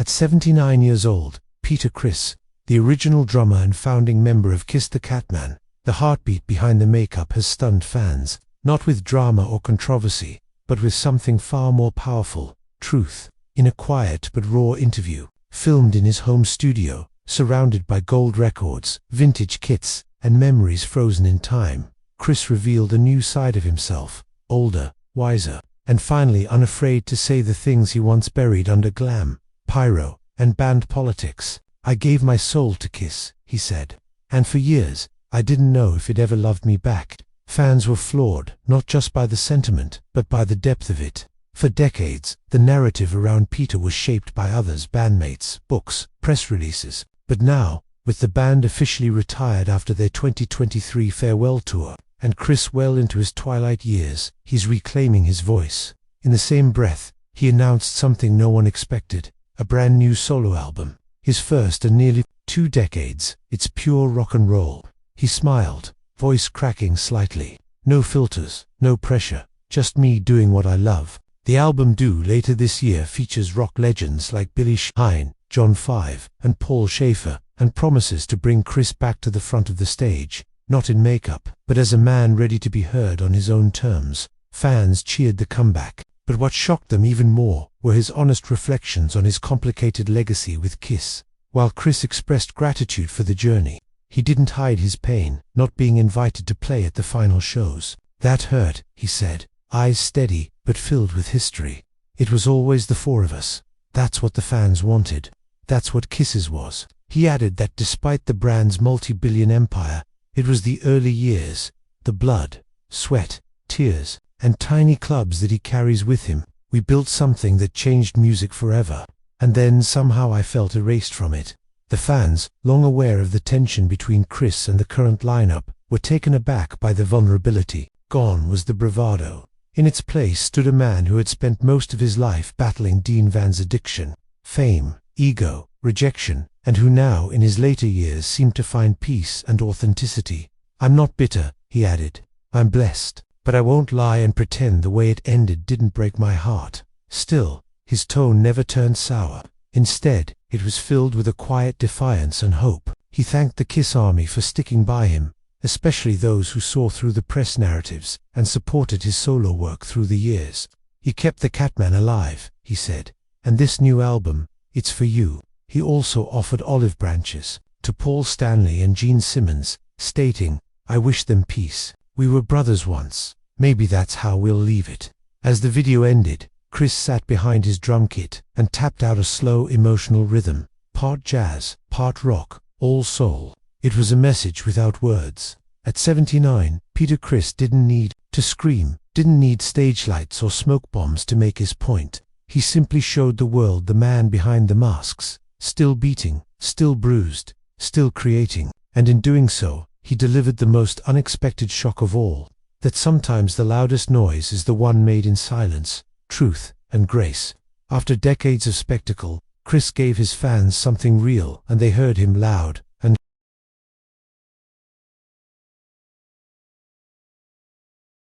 At 79 years old, Peter Criss, the original drummer and founding member of Kiss the Catman, the heartbeat behind the makeup, has stunned fans, not with drama or controversy, but with something far more powerful: truth. In a quiet but raw interview, filmed in his home studio, surrounded by gold records, vintage kits, and memories frozen in time, Criss revealed a new side of himself, older, wiser, and finally unafraid to say the things he once buried under glam, pyro, and band politics. "I gave my soul to Kiss," he said, "and for years, I didn't know if it ever loved me back." Fans were floored, not just by the sentiment, but by the depth of it. For decades, the narrative around Peter was shaped by others: bandmates, books, press releases. But now, with the band officially retired after their 2023 farewell tour, and Criss well into his twilight years, he's reclaiming his voice. In the same breath, he announced something no one expected: a brand new solo album. His first in nearly 2 decades. It's pure rock and roll. He smiled, voice cracking slightly. No filters, no pressure, just me doing what I love. The album, due later this year, features rock legends like Billy Sheehan, John 5, and Paul Schaefer, and promises to bring Criss back to the front of the stage, not in makeup, but as a man ready to be heard on his own terms. Fans cheered the comeback, but what shocked them even more were his honest reflections on his complicated legacy with Kiss. While Criss expressed gratitude for the journey, he didn't hide his pain, not being invited to play at the final shows. "That hurt," he said, eyes steady but filled with history. "It was always the 4 of us. That's what the fans wanted. That's what Kiss's was." He added that despite the brand's multi-billion empire, it was the early years, the blood, sweat, tears, and tiny clubs that he carries with him. "We built something that changed music forever, and then somehow I felt erased from it." The fans, long aware of the tension between Criss and the current lineup, were taken aback by the vulnerability. Gone was the bravado. In its place stood a man who had spent most of his life battling Dean Van's addiction, fame, ego, rejection, and who now, in his later years, seemed to find peace and authenticity. "I'm not bitter," he added. "I'm blessed, but I won't lie and pretend the way it ended didn't break my heart." Still, his tone never turned sour. Instead, it was filled with a quiet defiance and hope. He thanked the Kiss Army for sticking by him, especially those who saw through the press narratives and supported his solo work through the years. "He kept the Catman alive," he said, "and this new album, it's for you." He also offered olive branches to Paul Stanley and Gene Simmons, stating, "I wish them peace. We were brothers once. Maybe that's how we'll leave it." As the video ended, Criss sat behind his drum kit and tapped out a slow, emotional rhythm, part jazz, part rock, all soul. It was a message without words. At 79, Peter Criss didn't need to scream, didn't need stage lights or smoke bombs to make his point. He simply showed the world the man behind the masks, still beating, still bruised, still creating. And in doing so, he delivered the most unexpected shock of all: that sometimes the loudest noise is the one made in silence, truth, and grace. After decades of spectacle, Criss gave his fans something real, and they heard him loud,